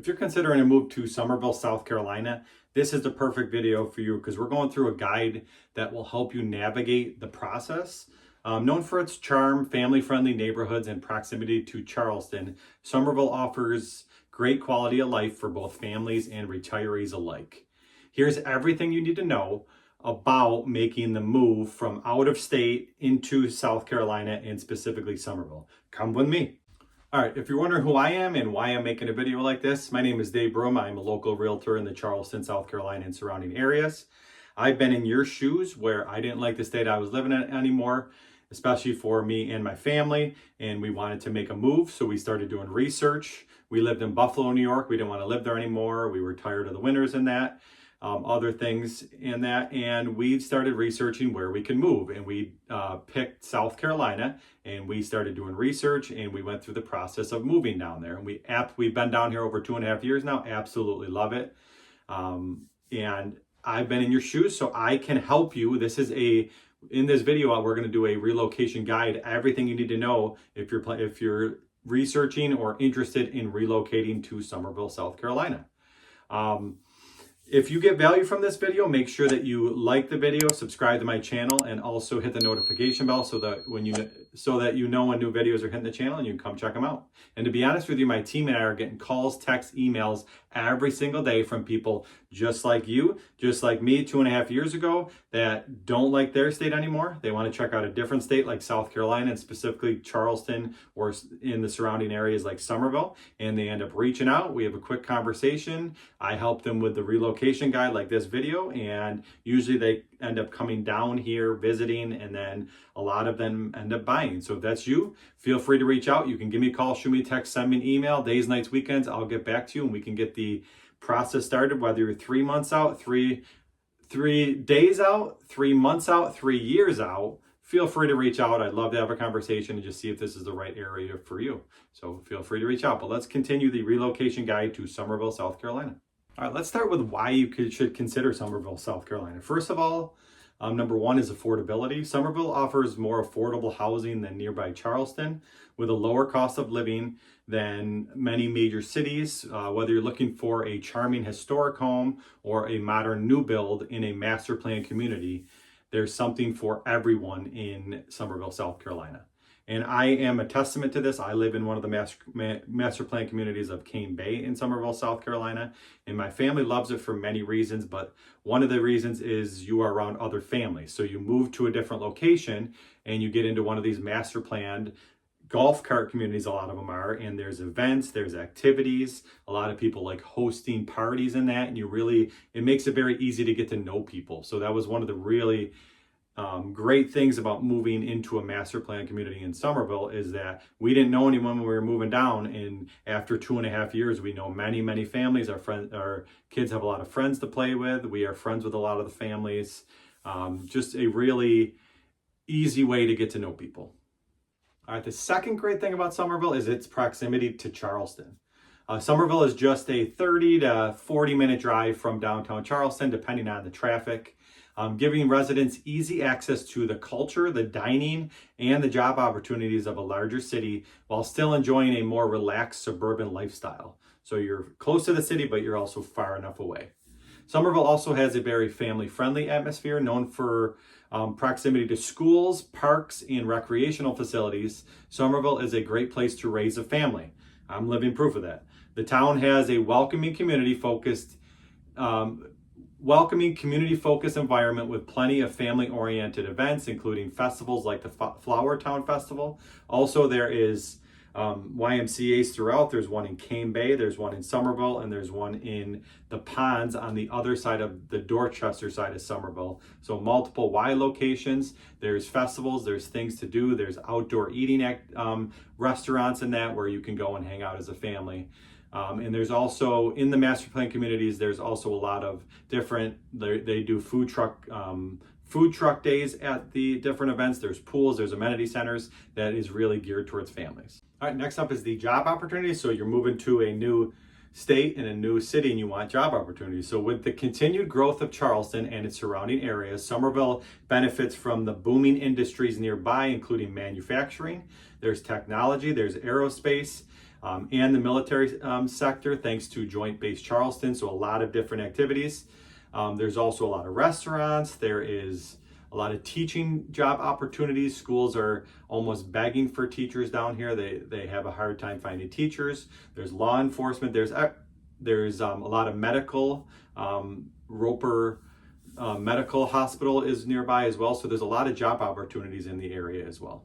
If you're considering a move to Summerville, South Carolina, this is the perfect video for you because we're going through a guide that will help you navigate the process. Known for its charm, family-friendly neighborhoods, and proximity to Charleston, Summerville offers great quality of life for both families and retirees alike. Here's everything you need to know about making the move from out of state into South Carolina and specifically Summerville. Come with me. All right, if you're wondering who I am and why I'm making a video like this, my name is Dave Broom. I'm a local realtor in the Charleston, South Carolina and surrounding areas. I've been in your shoes where I didn't like the state I was living in anymore, especially for me and my family, and we wanted to make a move, so we started doing research. We lived in Buffalo, New York. We didn't want to live there anymore. We were tired of the winters and that. Other things in that, and we started researching where we can move, and we picked South Carolina, and we started doing research, and we went through the process of moving down there, and we've been down here over 2.5 years now. Absolutely love it. And I've been in your shoes, so I can help you. In this video we're going to do a relocation guide, everything you need to know if you're researching or interested in relocating to Summerville, South Carolina. If you get value from this video, make sure that you like the video, subscribe to my channel, and also hit the notification bell so that you know when new videos are hitting the channel and you can come check them out. And to be honest with you, my team and I are getting calls, texts, emails every single day from people just like you, just like me 2.5 years ago, that don't like their state anymore. They want to check out a different state like South Carolina and specifically Charleston or in the surrounding areas like Summerville, and they end up reaching out. We have a quick conversation. I help them with the relocation guide like this video, and usually they end up coming down here, visiting, and then a lot of them end up buying. So if that's you, feel free to reach out. You can give me a call, shoot me a text, send me an email, days, nights, weekends. I'll get back to you and we can get the process started, whether you're 3 months out, three days out, 3 months out, 3 years out. Feel free to reach out. I'd love to have a conversation and just see if this is the right area for you. So feel free to reach out. But let's continue the relocation guide to Summerville, South Carolina. All right, let's start with why you should consider Summerville, South Carolina. First of all, number one is affordability. Summerville offers more affordable housing than nearby Charleston, with a lower cost of living than many major cities. Whether you're looking for a charming historic home or a modern new build in a master plan community, there's something for everyone in Summerville, South Carolina. And I am a testament to this. I live in one of the master plan communities of Cane Bay in Summerville, South Carolina. And my family loves it for many reasons, but one of the reasons is you are around other families. So you move to a different location and you get into one of these master planned golf cart communities, a lot of them are, and there's events, there's activities. A lot of people like hosting parties in that, and it makes it very easy to get to know people. So that was one of the really great things about moving into a master plan community in Summerville, is that we didn't know anyone when we were moving down, and after 2.5 years we know many families. Our kids have a lot of friends to play with. We are friends with a lot of the families. Just a really easy way to get to know people. All right, the second great thing about Summerville is its proximity to Charleston. Summerville is just a 30 to 40 minute drive from downtown Charleston, depending on the traffic, giving residents easy access to the culture, the dining, and the job opportunities of a larger city while still enjoying a more relaxed suburban lifestyle. So you're close to the city, but you're also far enough away. Summerville also has a very family-friendly atmosphere, known for proximity to schools, parks, and recreational facilities. Summerville is a great place to raise a family. I'm living proof of that. The town has a welcoming community-focused environment with plenty of family-oriented events, including festivals like the Flower Town Festival. Also, there is YMCAs throughout. There's one in Cane Bay, there's one in Summerville, and there's one in the ponds on the other side of the Dorchester side of Summerville. So multiple Y locations. There's festivals, there's things to do, there's outdoor eating restaurants and that where you can go and hang out as a family. And there's also, in the master plan communities, there's also a lot of different, they do food truck days at the different events. There's pools, there's amenity centers that is really geared towards families. All right, next up is the job opportunities. So you're moving to a new state and a new city and you want job opportunities. So with the continued growth of Charleston and its surrounding areas, Summerville benefits from the booming industries nearby, including manufacturing, there's technology, there's aerospace, and the military sector, thanks to Joint Base Charleston. So a lot of different activities. There's also a lot of restaurants. There is a lot of teaching job opportunities. Schools are almost begging for teachers down here. They have a hard time finding teachers. There's law enforcement. There's a lot of medical. Roper Medical Hospital is nearby as well. So there's a lot of job opportunities in the area as well.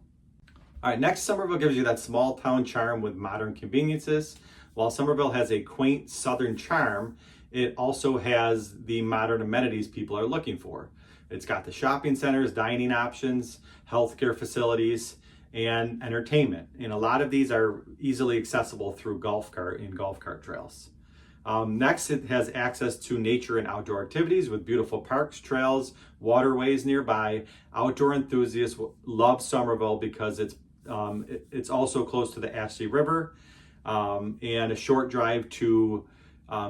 All right, next, Summerville gives you that small town charm with modern conveniences. While Summerville has a quaint southern charm, it also has the modern amenities people are looking for. It's got the shopping centers, dining options, healthcare facilities, and entertainment. And a lot of these are easily accessible through golf cart trails. Next, it has access to nature and outdoor activities with beautiful parks, trails, waterways nearby. Outdoor enthusiasts love Summerville because it's also close to the Ashley River and a short drive to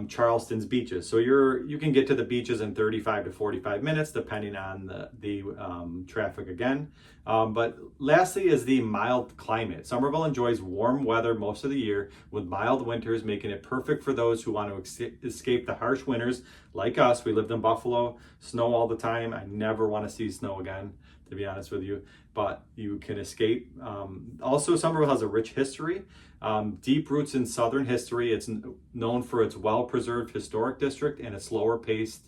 Charleston's beaches. So you can get to the beaches in 35 to 45 minutes, depending on the traffic again. But lastly is the mild climate. Summerville enjoys warm weather most of the year with mild winters, making it perfect for those who want to escape the harsh winters like us. We lived in Buffalo, snow all the time. I never want to see snow again, to be honest with you, but you can escape. Also, Summerville has a rich history, deep roots in Southern history. It's known for its well-preserved historic district and a slower-paced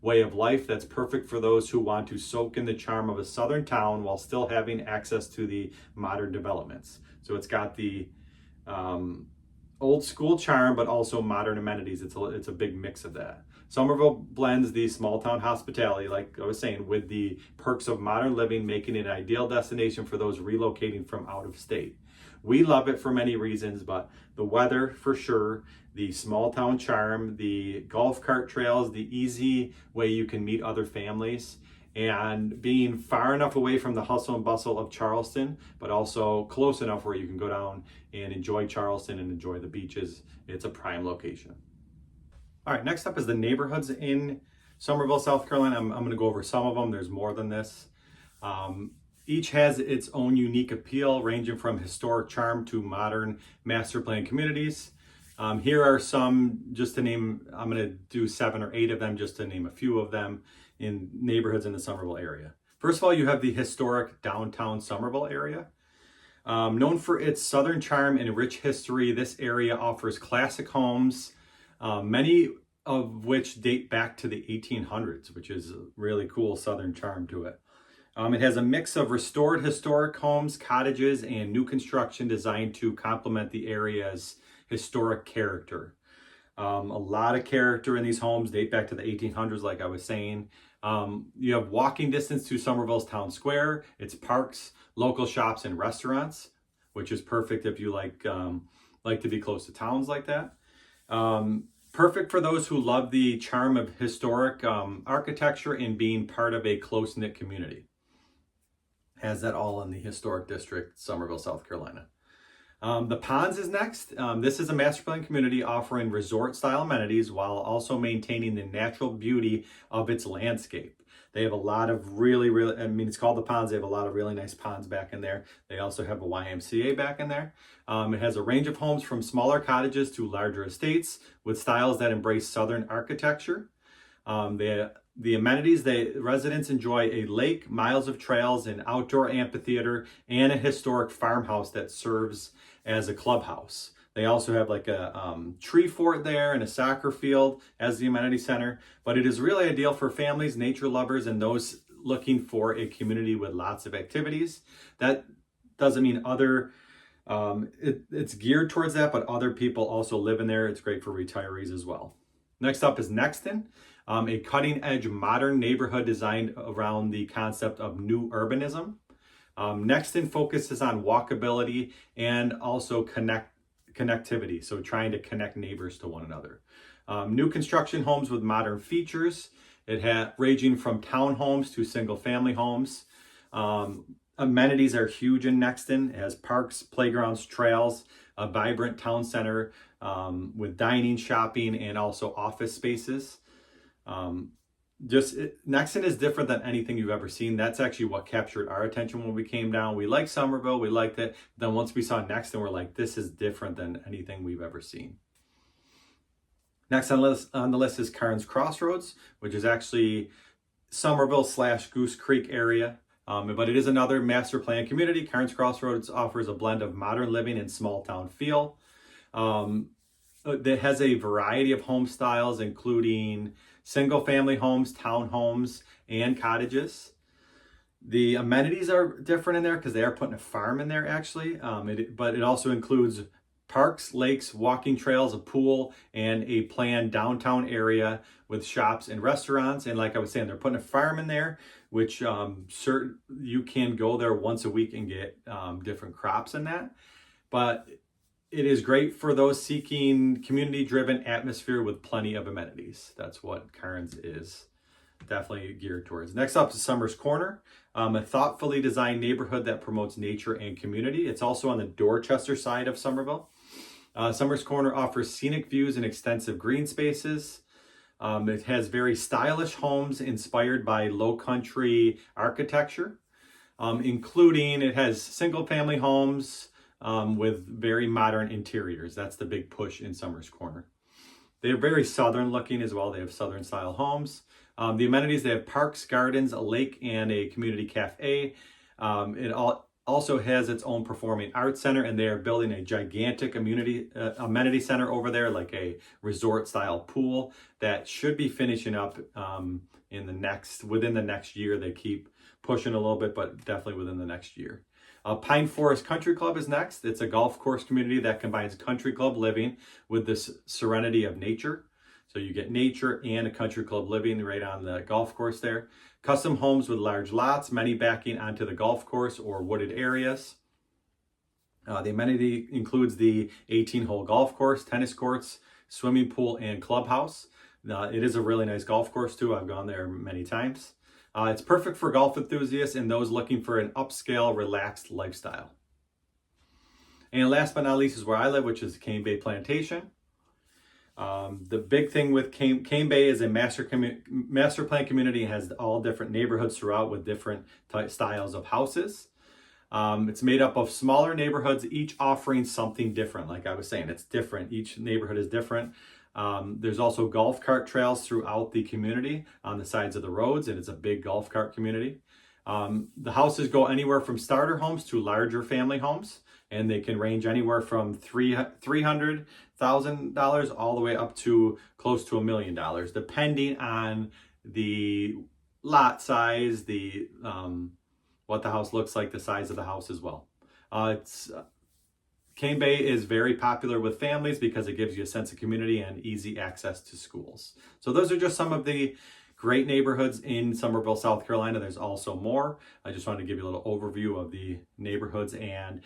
way of life that's perfect for those who want to soak in the charm of a Southern town while still having access to the modern developments. So it's got the old school charm, but also modern amenities. It's a big mix of that. Summerville blends the small town hospitality, like I was saying, with the perks of modern living, making it an ideal destination for those relocating from out of state. We love it for many reasons, but the weather for sure, the small town charm, the golf cart trails, the easy way you can meet other families, and being far enough away from the hustle and bustle of Charleston, but also close enough where you can go down and enjoy Charleston and enjoy the beaches. It's a prime location. All right, next up is the neighborhoods in Summerville, South Carolina. I'm going to go over some of them. There's more than this. Each has its own unique appeal, ranging from historic charm to modern master plan communities. Here are some, just to name, I'm going to do 7 or 8 of them, just to name a few of them in neighborhoods in the Summerville area. First of all, you have the historic downtown Summerville area. Known for its southern charm and rich history, this area offers classic homes, many of which date back to the 1800s, which is a really cool southern charm to it. It has a mix of restored historic homes, cottages, and new construction designed to complement the area's historic character. A lot of character in these homes date back to the 1800s, like I was saying. You have walking distance to Summerville's town square, its parks, local shops, and restaurants, which is perfect if you like to be close to towns like that. Perfect for those who love the charm of historic architecture and being part of a close-knit community. Has that all in the historic district, Summerville, South Carolina. The Ponds is next. This is a master plan community offering resort-style amenities while also maintaining the natural beauty of its landscape. They have a lot of it's called the Ponds. They have a lot of really nice ponds back in there. They also have a YMCA back in there. It has a range of homes from smaller cottages to larger estates with styles that embrace Southern architecture. The amenities, residents enjoy a lake, miles of trails, an outdoor amphitheater, and a historic farmhouse that serves as a clubhouse. They also have like a tree fort there and a soccer field as the amenity center. But it is really ideal for families, nature lovers, and those looking for a community with lots of activities. That doesn't mean it's geared towards that, but other people also live in there. It's great for retirees as well. Next up is Nexton. A cutting-edge modern neighborhood designed around the concept of new urbanism. Nexton focuses on walkability and also connectivity, so trying to connect neighbors to one another. New construction homes with modern features. Ranging from townhomes to single-family homes. Amenities are huge in Nexton. It has parks, playgrounds, trails, a vibrant town center with dining, shopping, and also office spaces. Nexon is different than anything you've ever seen. That's actually what captured our attention when we came down. We liked Summerville, we liked it. Then once we saw Nexon, we're like, this is different than anything we've ever seen. Next on the list is Karns Crossroads, which is actually Summerville / Goose Creek area. But it is another master plan community. Karns Crossroads offers a blend of modern living and small town feel. It has a variety of home styles, including single family homes, townhomes, and cottages. The amenities are different in there because they are putting a farm in there actually. But it also includes parks, lakes, walking trails, a pool, and a planned downtown area with shops and restaurants. And like I was saying, they're putting a farm in there, which you can go there once a week and get different crops in that. But it is great for those seeking community-driven atmosphere with plenty of amenities. That's what Karns is definitely geared towards. Next up is Summers Corner, a thoughtfully designed neighborhood that promotes nature and community. It's also on the Dorchester side of Summerville. Summers Corner offers scenic views and extensive green spaces. It has very stylish homes inspired by low country architecture, including it has single family homes with very modern interiors. That's the big push in Summers Corner. They're very southern looking as well. They have southern style homes. The amenities, they have parks, gardens, a lake, and a community cafe. It also has its own performing arts center, and they are building a gigantic amenity center over there, like a resort style pool that should be finishing up within the next year. They keep pushing a little bit, but definitely within the next year. Pine Forest Country Club is next. It's a golf course community that combines country club living with the serenity of nature. So you get nature and a country club living right on the golf course there. Custom homes with large lots, many backing onto the golf course or wooded areas. The amenity includes the 18-hole golf course, tennis courts, swimming pool, and clubhouse. It is a really nice golf course too. I've gone there many times. It's perfect for golf enthusiasts and those looking for an upscale, relaxed lifestyle. And last but not least is where I live, which is Cane Bay Plantation. The big thing with Cane Bay is a master plan community. It has all different neighborhoods throughout with different styles of houses. It's made up of smaller neighborhoods, each offering something different. Like I was saying, it's different. Each neighborhood is different. There's also golf cart trails throughout the community on the sides of the roads, and it's a big golf cart community. The houses go anywhere from starter homes to larger family homes, and they can range anywhere from $300,000 all the way up to close to $1 million, depending on the lot size, what the house looks like, the size of the house as well. Cane Bay is very popular with families because it gives you a sense of community and easy access to schools. So those are just some of the great neighborhoods in Summerville, South Carolina. There's also more. I just wanted to give you a little overview of the neighborhoods, and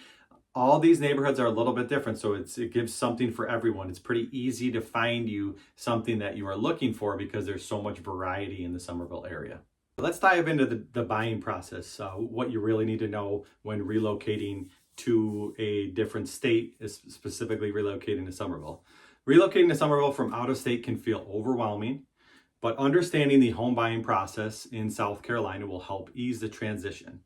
all these neighborhoods are a little bit different. So it gives something for everyone. It's pretty easy to find you something that you are looking for because there's so much variety in the Summerville area. Let's dive into the buying process. What you really need to know when relocating to a different state, is specifically relocating to Summerville. Relocating to Summerville from out of state can feel overwhelming, but understanding the home buying process in South Carolina will help ease the transition.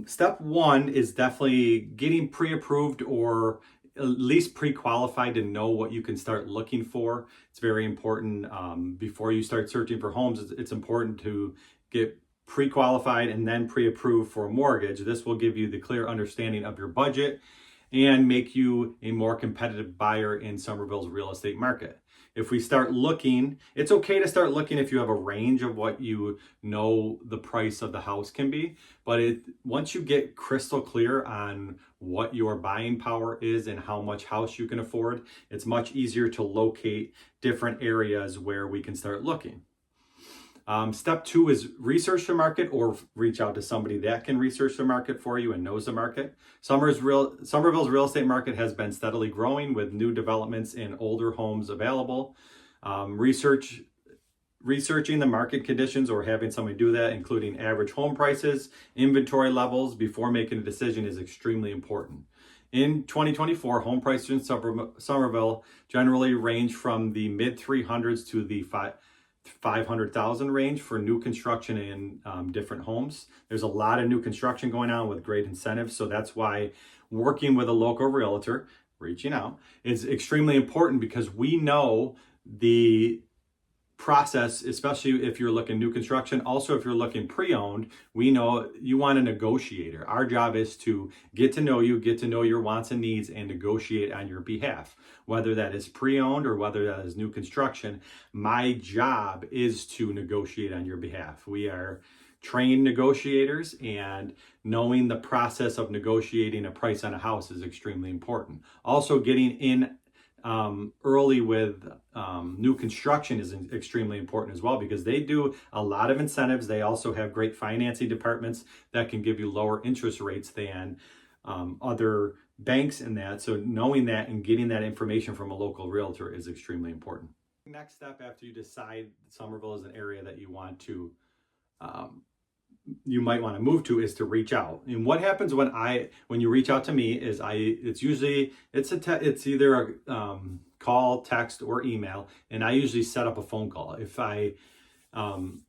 Step one is definitely getting pre-approved or at least pre-qualified to know what you can start looking for. It's very important before you start searching for homes. It's important to get pre-qualified and then pre-approved for a mortgage. This will give you the clear understanding of your budget and make you a more competitive buyer in Summerville's real estate market. If we start looking, it's okay to start looking if you have a range of what you know the price of the house can be. But once you get crystal clear on what your buying power is and how much house you can afford, it's much easier to locate different areas where we can start looking. Step two is research the market or reach out to somebody that can research the market for you and knows the market. Summerville's real estate market has been steadily growing with new developments in older homes available. Researching the market conditions or having somebody do that, including average home prices, inventory levels before making a decision, is extremely important. In 2024, home prices in Summerville generally range from the mid 300s to the 500,000 range for new construction in different homes. There's a lot of new construction going on with great incentives. So that's why working with a local realtor, reaching out, is extremely important, because we know the process, especially if you're looking new construction. Also, if you're looking pre-owned, we know you want a negotiator. Our job is to get to know you, get to know your wants and needs, and negotiate on your behalf. Whether that is pre-owned or whether that is new construction, my job is to negotiate on your behalf. We are trained negotiators, and knowing the process of negotiating a price on a house is extremely important. Also, getting in early with new construction is extremely important as well, because they do a lot of incentives. They also have great financing departments that can give you lower interest rates than other banks in that. So knowing that and getting that information from a local realtor is extremely important. Next step, after you decide Summerville is an area that you want to you might want to move to, is to reach out. And what happens when you reach out to me is it's either a call, text, or email, and I usually set up a phone call. If I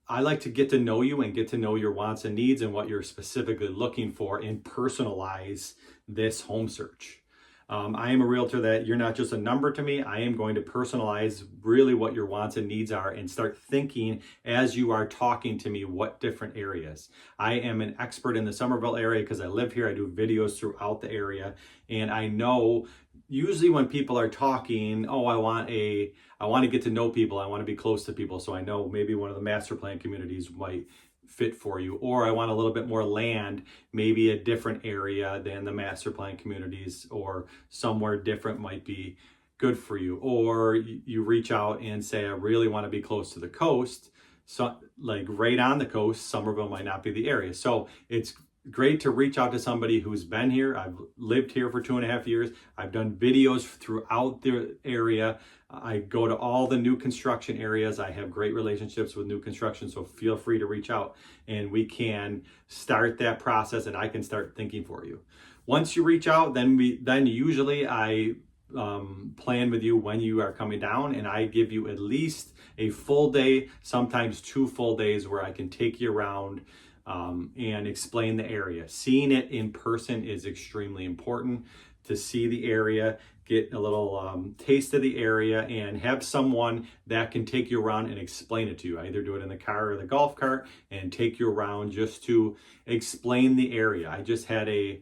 like to get to know you and get to know your wants and needs and what you're specifically looking for, and personalize this home search. I am a realtor that you're not just a number to me. I am going to personalize really what your wants and needs are, and start thinking as you are talking to me what different areas. I am an expert in the Summerville area because I live here. I do videos throughout the area, and I know usually when people are talking, oh, I want to get to know people. I want to be close to people. So I know maybe one of the master plan communities might fit for you, or I want a little bit more land, maybe a different area than the master plan communities, or somewhere different might be good for you. Or you reach out and say, I really want to be close to the coast. So like right on the coast, Summerville might not be the area. So it's great to reach out to somebody who's been here. I've lived here for 2.5 years. I've done videos throughout the area. I go to all the new construction areas. I have great relationships with new construction, so feel free to reach out and we can start that process, and I can start thinking for you. Once you reach out, then usually I plan with you when you are coming down, and I give you at least a full day, sometimes 2 full days, where I can take you around and explain the area. Seeing it in person is extremely important. To see the area, get a little taste of the area, and have someone that can take you around and explain it to you. I either do it in the car or the golf cart and take you around just to explain the area. I just had a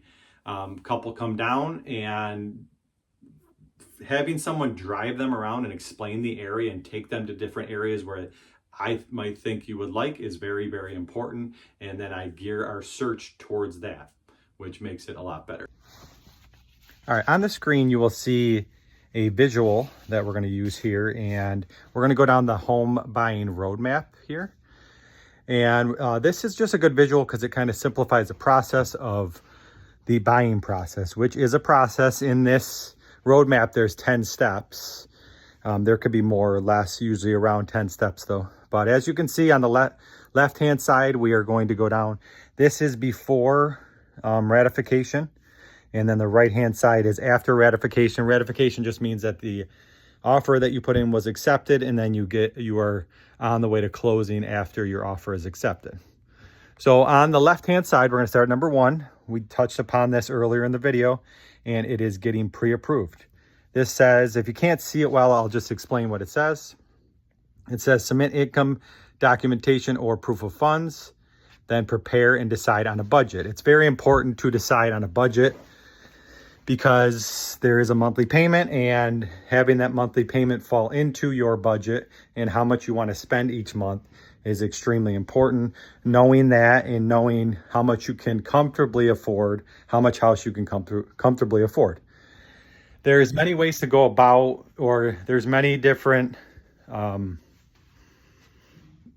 couple come down, and having someone drive them around and explain the area and take them to different areas where I might think you would like is very, very important. And then I gear our search towards that, which makes it a lot better. All right, on the screen, you will see a visual that we're going to use here, and we're going to go down the home buying roadmap here. And this is just a good visual because it kind of simplifies the process of the buying process, which is a process. In this roadmap, there's 10 steps. There could be more or less, usually around 10 steps though. But as you can see on the left-hand side, we are going to go down. This is before ratification. And then the right-hand side is after ratification. Ratification just means that the offer that you put in was accepted, and then you are on the way to closing after your offer is accepted. So on the left-hand side, we're going to start number 1. We touched upon this earlier in the video, and it is getting pre-approved. This says, if you can't see it well, I'll just explain what it says. It says submit income documentation or proof of funds, then prepare and decide on a budget. It's very important to decide on a budget, because there is a monthly payment, and having that monthly payment fall into your budget and how much you want to spend each month is extremely important. Knowing that, and knowing how much you can comfortably afford, how much house you can comfortably afford. There's many ways to go about, or there's many different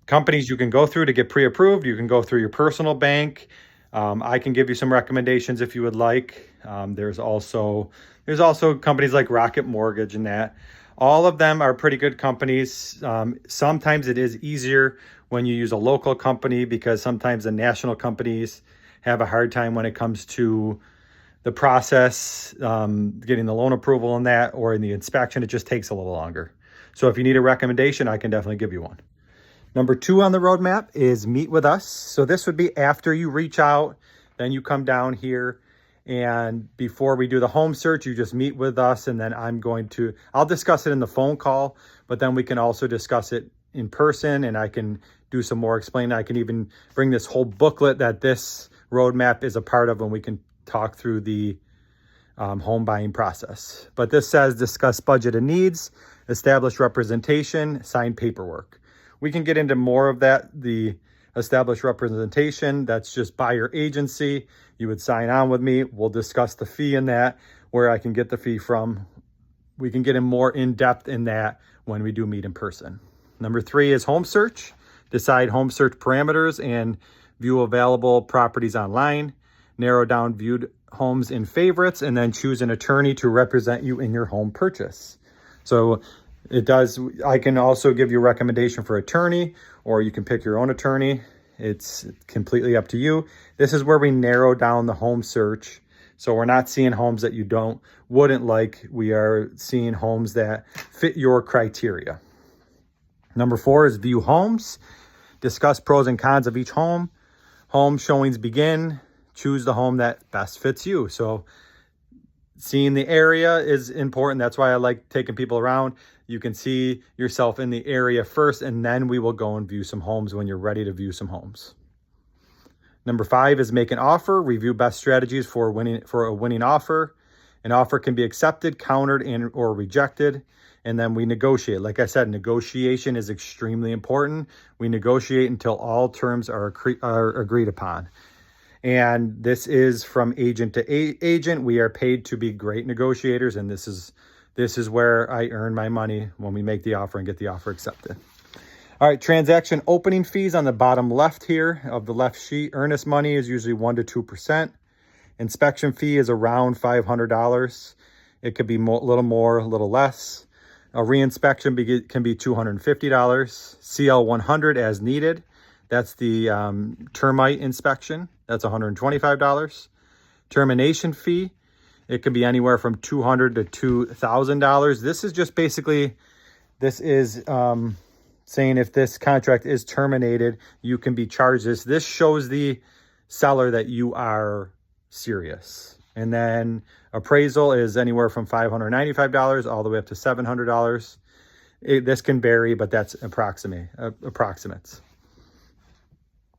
companies you can go through to get pre-approved. You can go through your personal bank. I can give you some recommendations if you would like. There's also companies like Rocket Mortgage and that. All of them are pretty good companies. Sometimes it is easier when you use a local company, because sometimes the national companies have a hard time when it comes to the process, getting the loan approval and that, or in the inspection. It just takes a little longer. So if you need a recommendation, I can definitely give you one. Number 2 on the roadmap is meet with us. So this would be after you reach out, then you come down here, and before we do the home search, you just meet with us, and then I'll discuss it in the phone call, but then we can also discuss it in person, and I can do some more explaining. I can even bring this whole booklet that this roadmap is a part of, and we can talk through the home buying process. But this says discuss budget and needs, establish representation, sign paperwork. We can get into more of that. The established representation, that's just buyer agency. You would sign on with me. We'll discuss the fee in that, where I can get the fee from. We can get in more in depth in that when we do meet in person. Number 3 is home search. Decide home search parameters and view available properties online. Narrow down viewed homes in favorites, and then choose an attorney to represent you in your home purchase. So I can also give you a recommendation for attorney, or you can pick your own attorney. It's completely up to you. This is where we narrow down the home search. So we're not seeing homes that you wouldn't like. We are seeing homes that fit your criteria. Number 4 is view homes. Discuss pros and cons of each home. Home showings begin. Choose the home that best fits you. So seeing the area is important. That's why I like taking people around. You can see yourself in the area first, and then we will go and view some homes when you're ready to view some homes. Number 5 is make an offer. Review best strategies for a winning offer. An offer can be accepted, countered, or rejected, and then we negotiate. Like I said, negotiation is extremely important. We negotiate until all terms are agreed upon. And this is from agent to agent. We are paid to be great negotiators, and this is where I earn my money, when we make the offer and get the offer accepted. All right, transaction opening fees on the bottom left here of the left sheet. Earnest money is usually 1 to 2%. Inspection fee is around $500. It could be a little more, a little less. A reinspection can be $250. CL 100 as needed. That's the termite inspection. That's $125. Termination fee, it could be anywhere from $200 to $2,000. This is just basically, saying if this contract is terminated, you can be charged this. This shows the seller that you are serious. And then appraisal is anywhere from $595 all the way up to $700. This can vary, but that's approximates.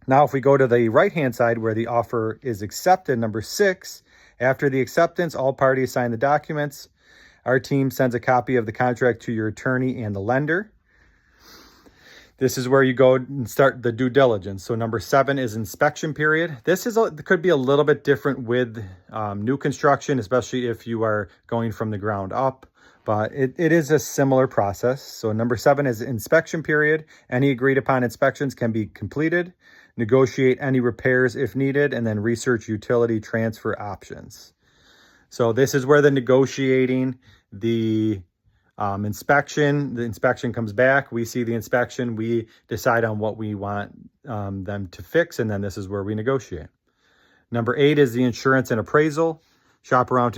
Now, if we go to the right-hand side where the offer is accepted, number 6, after the acceptance, all parties sign the documents. Our team sends a copy of the contract to your attorney and the lender. This is where you go and start the due diligence. So number 7 is inspection period. This could be a little bit different with new construction, especially if you are going from the ground up. But it is a similar process. So number 7 is inspection period. Any agreed upon inspections can be completed. Negotiate any repairs if needed, and then research utility transfer options. So this is where the negotiating, the inspection comes back. We see the inspection. We decide on what we want them to fix, and then this is where we negotiate. Number 8 is the insurance and appraisal. Shop around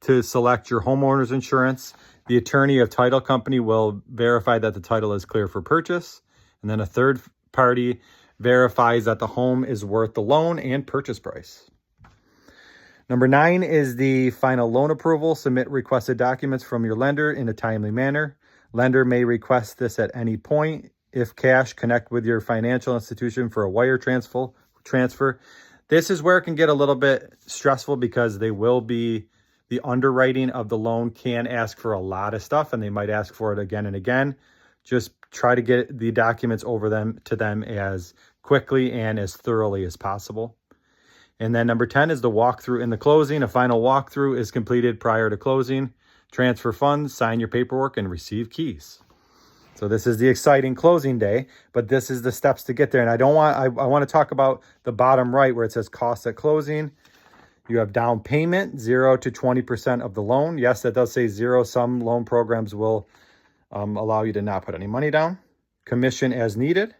to select your homeowner's insurance. The attorney of title company will verify that the title is clear for purchase, and then a third party verifies that the home is worth the loan and purchase price. Number 9 is the final loan approval. Submit requested documents from your lender in a timely manner. Lender may request this at any point. If cash, connect with your financial institution for a wire transfer. This is where it can get a little bit stressful, because the underwriting of the loan can ask for a lot of stuff, and they might ask for it again and again. Just try to get the documents over to them as quickly and as thoroughly as possible. And then number 10 is the walkthrough and the closing. A final walkthrough is completed prior to closing. Transfer funds, sign your paperwork, and receive keys. So this is the exciting closing day, but this is the steps to get there. And I want to talk about the bottom right where it says costs at closing. You have down payment, 0 to 20% of the loan. Yes, that does say 0. Some loan programs will allow you to not put any money down. Commission as needed.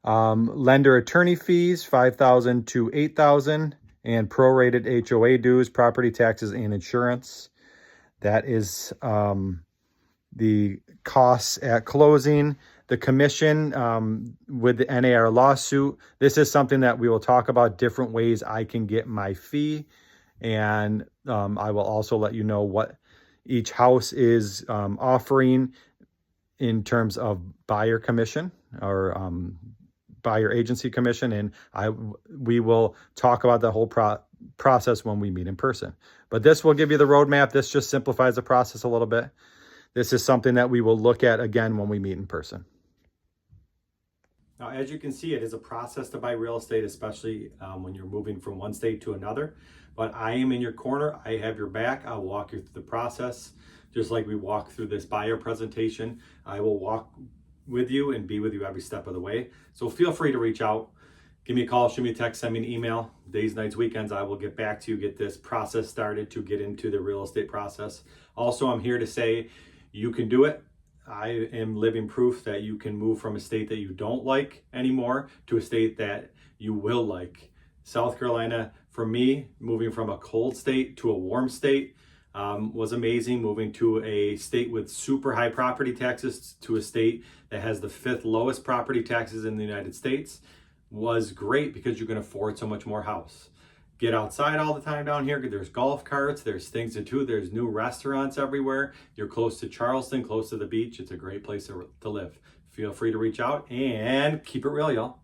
Lender attorney fees, $5,000 to $8,000, and prorated HOA dues, property taxes, and insurance. That is the costs at closing, the commission with the NAR lawsuit. This is something that we will talk about, different ways I can get my fee. And I will also let you know what each house is offering in terms of buyer commission or buyer agency commission. And we will talk about the whole process when we meet in person. But this will give you the roadmap. This just simplifies the process a little bit. This is something that we will look at again when we meet in person. Now, as you can see, it is a process to buy real estate, especially when you're moving from one state to another. But I am in your corner. I have your back. I'll walk you through the process. Just like we walk through this buyer presentation, I will walk with you and be with you every step of the way. So feel free to reach out. Give me a call, shoot me a text, send me an email. Days, nights, weekends, I will get back to you, get this process started to get into the real estate process. Also, I'm here to say you can do it. I am living proof that you can move from a state that you don't like anymore to a state that you will like. South Carolina, for me, moving from a cold state to a warm state was amazing. Moving to a state with super high property taxes to a state that has the 5th lowest property taxes in the United States was great because you can afford so much more house. Get outside all the time down here. There's golf carts, there's things to do, there's new restaurants everywhere. You're close to Charleston, close to the beach. It's a great place to live. Feel free to reach out and keep it real, y'all.